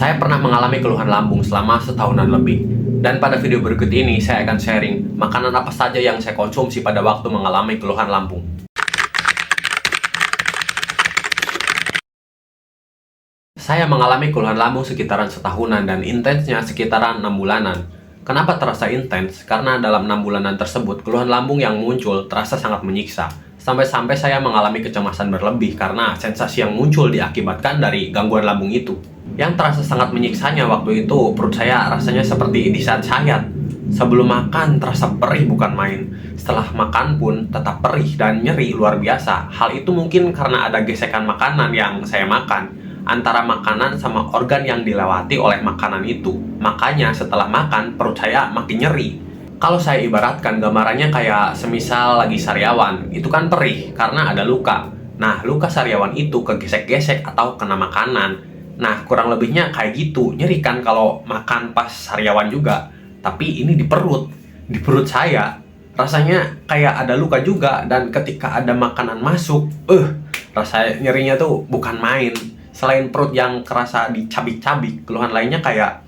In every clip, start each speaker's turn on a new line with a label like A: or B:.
A: Saya pernah mengalami keluhan lambung selama setahunan lebih. Dan pada video berikut ini, saya akan sharing makanan apa saja yang saya konsumsi pada waktu mengalami keluhan lambung. Saya mengalami keluhan lambung sekitaran setahunan dan intensnya sekitaran 6 bulanan. Kenapa terasa intens? Karena dalam 6 bulanan tersebut, keluhan lambung yang muncul terasa sangat menyiksa. Sampai-sampai saya mengalami kecemasan berlebih karena sensasi yang muncul diakibatkan dari gangguan lambung itu. Yang terasa sangat menyiksanya waktu itu, perut saya rasanya seperti disayat-sayat. Sebelum makan terasa perih bukan main. Setelah makan pun tetap perih dan nyeri luar biasa. Hal itu mungkin karena ada gesekan makanan yang saya makan antara makanan sama organ yang dilewati oleh makanan itu. Makanya setelah makan perut saya makin nyeri. Kalau saya ibaratkan gambarannya kayak semisal lagi sariawan, itu kan perih karena ada luka. Nah, luka sariawan itu kegesek-gesek atau kena makanan. Nah, kurang lebihnya kayak gitu. Nyeri kan kalau makan pas sariawan juga. Tapi ini di perut saya. Rasanya kayak ada luka juga. Dan ketika ada makanan masuk, rasa nyerinya tuh bukan main. Selain perut yang kerasa dicabik-cabik, keluhan lainnya kayak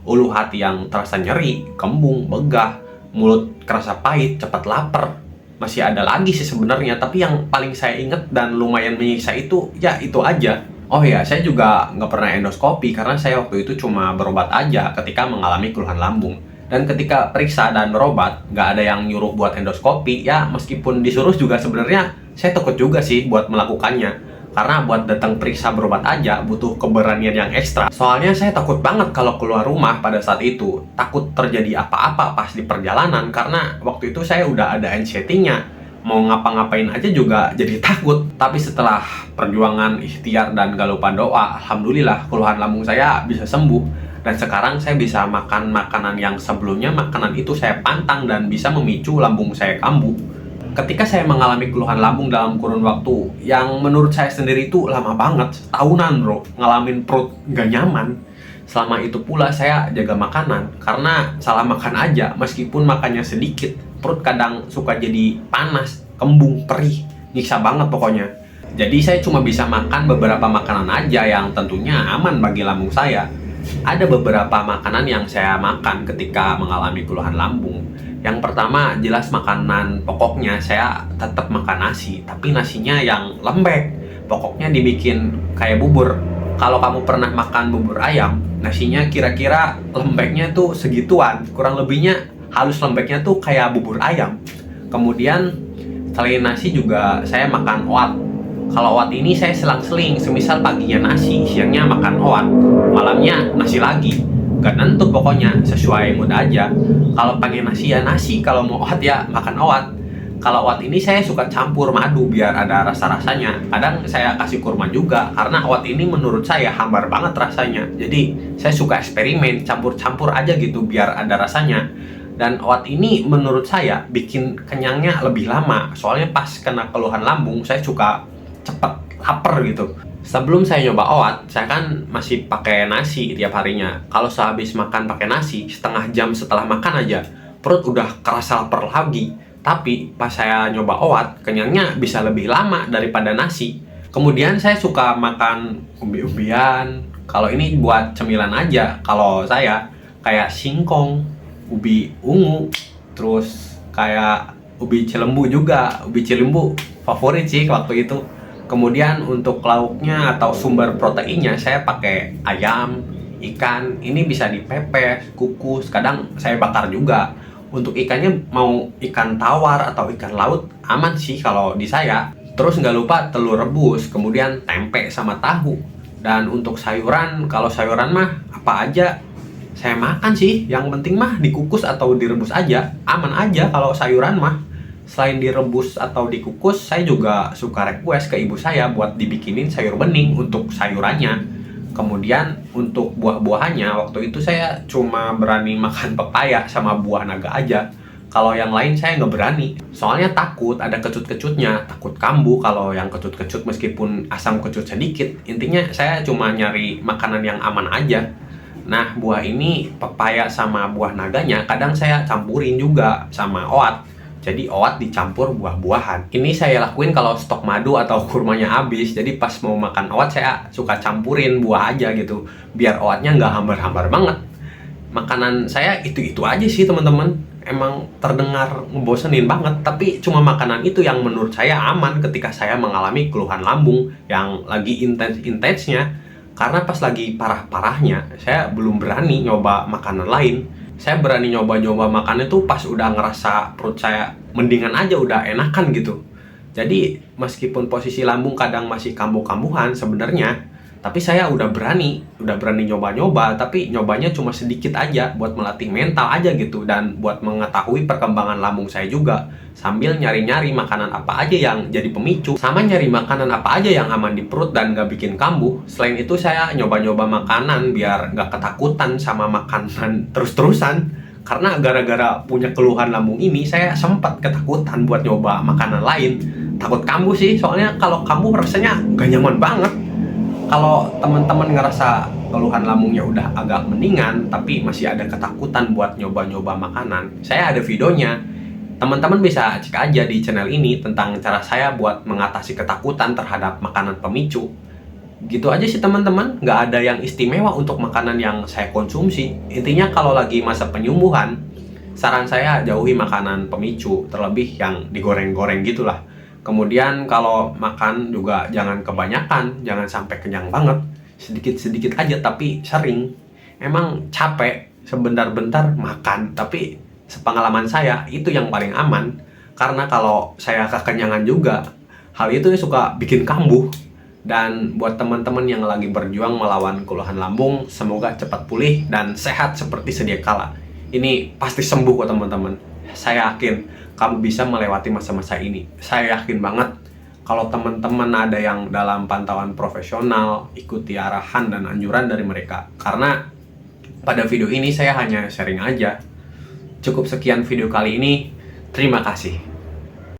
A: ulu hati yang terasa nyeri, kembung, begah, mulut kerasa pahit, cepat lapar. Masih ada lagi sih sebenarnya, tapi yang paling saya ingat dan lumayan menyiksa itu, ya itu aja. Oh ya, saya juga nggak pernah endoskopi karena saya waktu itu cuma berobat aja ketika mengalami keluhan lambung. Dan ketika periksa dan berobat, nggak ada yang nyuruh buat endoskopi. Ya, meskipun disuruh juga sebenarnya saya takut juga sih buat melakukannya. Karena buat datang periksa berobat aja butuh keberanian yang ekstra. Soalnya saya takut banget kalau keluar rumah pada saat itu. Takut terjadi apa-apa pas di perjalanan karena waktu itu saya udah ada anxiety-nya. Mau ngapa-ngapain aja juga jadi takut. Tapi setelah perjuangan ikhtiar dan gak lupa doa, alhamdulillah keluhan lambung saya bisa sembuh. Dan sekarang saya bisa makan makanan yang sebelumnya makanan itu saya pantang dan bisa memicu lambung saya kambuh. Ketika saya mengalami keluhan lambung dalam kurun waktu yang menurut saya sendiri itu lama banget, tahunan bro, ngalamin perut gak nyaman. Selama itu pula saya jaga makanan, karena salah makan aja, meskipun makannya sedikit, perut kadang suka jadi panas, kembung, perih, nyiksa banget pokoknya. Jadi saya cuma bisa makan beberapa makanan aja yang tentunya aman bagi lambung saya. Ada beberapa makanan yang saya makan ketika mengalami keluhan lambung. Yang pertama jelas makanan pokoknya saya tetap makan nasi, tapi nasinya yang lembek. Pokoknya dibikin kayak bubur. Kalau kamu pernah makan bubur ayam, nasinya kira-kira lembeknya tuh segituan. Kurang lebihnya halus lembeknya tuh kayak bubur ayam. Kemudian selain nasi juga saya makan oat. Kalau oat ini saya selang-seling, semisal paginya nasi, siangnya makan oat, malamnya nasi lagi. Gak nentu pokoknya, sesuai mood aja. Kalau pengen nasi ya nasi, kalau mau oat ya makan oat. Kalau oat ini saya suka campur madu biar ada rasa-rasanya. Kadang saya kasih kurma juga, karena oat ini menurut saya hambar banget rasanya. Jadi saya suka eksperimen, campur-campur aja gitu biar ada rasanya. Dan oat ini menurut saya bikin kenyangnya lebih lama. Soalnya pas kena keluhan lambung, saya suka cepet lapar gitu. Sebelum saya nyoba oat, saya kan masih pakai nasi tiap harinya. Kalau sehabis makan pakai nasi, setengah jam setelah makan aja, perut udah kerasa lapar lagi. Tapi pas saya nyoba oat, kenyangnya bisa lebih lama daripada nasi. Kemudian saya suka makan umbi-umbian. Kalau ini buat cemilan aja. Kalau saya kayak singkong, ubi ungu, terus kayak ubi cilembu juga. Ubi cilembu favorit sih waktu itu. Kemudian untuk lauknya atau sumber proteinnya saya pakai ayam, ikan. Ini bisa dipepes, kukus, kadang saya bakar juga. Untuk ikannya mau ikan tawar atau ikan laut aman sih kalau di saya. Terus nggak lupa telur rebus, kemudian tempe sama tahu. Dan untuk sayuran, kalau sayuran mah apa aja saya makan sih. Yang penting mah dikukus atau direbus aja, aman aja kalau sayuran mah. Selain direbus atau dikukus, saya juga suka request ke ibu saya buat dibikinin sayur bening untuk sayurannya. Kemudian untuk buah-buahannya, waktu itu saya cuma berani makan pepaya sama buah naga aja. Kalau yang lain saya nggak berani, soalnya takut ada kecut-kecutnya, takut kambuh kalau yang kecut-kecut meskipun asam kecut sedikit. Intinya saya cuma nyari makanan yang aman aja. Nah, buah ini, pepaya sama buah naganya, kadang saya campurin juga sama oat. jadi oat dicampur buah-buahan. Ini saya lakuin kalau stok madu atau kurmanya habis. Jadi pas mau makan oat saya suka campurin buah aja gitu, biar oatnya nggak hambar-hambar banget. Makanan saya itu-itu aja sih teman-teman. Emang terdengar ngebosenin banget, tapi cuma makanan itu yang menurut saya aman ketika saya mengalami keluhan lambung yang lagi intens-intensnya. Karena pas lagi parah-parahnya, saya belum berani nyoba makanan lain. Saya berani nyoba-nyoba makan itu pas udah ngerasa perut saya mendingan aja, udah enakan gitu. Jadi meskipun posisi lambung kadang masih kambuh-kambuhan sebenarnya, tapi saya udah berani nyoba-nyoba, tapi nyobanya cuma sedikit aja buat melatih mental aja gitu, dan buat mengetahui perkembangan lambung saya juga, sambil nyari-nyari makanan apa aja yang jadi pemicu, sama nyari makanan apa aja yang aman di perut dan gak bikin kambuh. Selain itu saya nyoba-nyoba makanan biar gak ketakutan sama makanan terus-terusan. Karena gara-gara punya keluhan lambung ini, saya sempat ketakutan buat nyoba makanan lain. Takut kambuh sih, soalnya kalau kambuh rasanya gak nyaman banget. Kalau teman-teman ngerasa keluhan lambungnya udah agak mendingan tapi masih ada ketakutan buat nyoba-nyoba makanan, saya ada videonya. Teman-teman bisa cek aja di channel ini tentang cara saya buat mengatasi ketakutan terhadap makanan pemicu. Gitu aja sih teman-teman, nggak ada yang istimewa untuk makanan yang saya konsumsi. Intinya kalau lagi masa penyembuhan, saran saya jauhi makanan pemicu, terlebih yang digoreng-goreng gitulah. Kemudian kalau makan juga jangan kebanyakan, jangan sampai kenyang banget. Sedikit-sedikit aja tapi sering. Emang capek sebentar-bentar makan, tapi sepengalaman saya itu yang paling aman. Karena kalau saya kekenyangan juga, hal itu suka bikin kambuh. Dan buat teman-teman yang lagi berjuang melawan keluhan lambung, semoga cepat pulih dan sehat seperti sedia kala. Ini pasti sembuh kok teman-teman. Saya yakin kamu bisa melewati masa-masa ini. Saya yakin banget. Kalau teman-teman ada yang dalam pantauan profesional, ikuti arahan dan anjuran dari mereka. Karena pada video ini saya hanya sharing aja. Cukup sekian video kali ini. Terima kasih.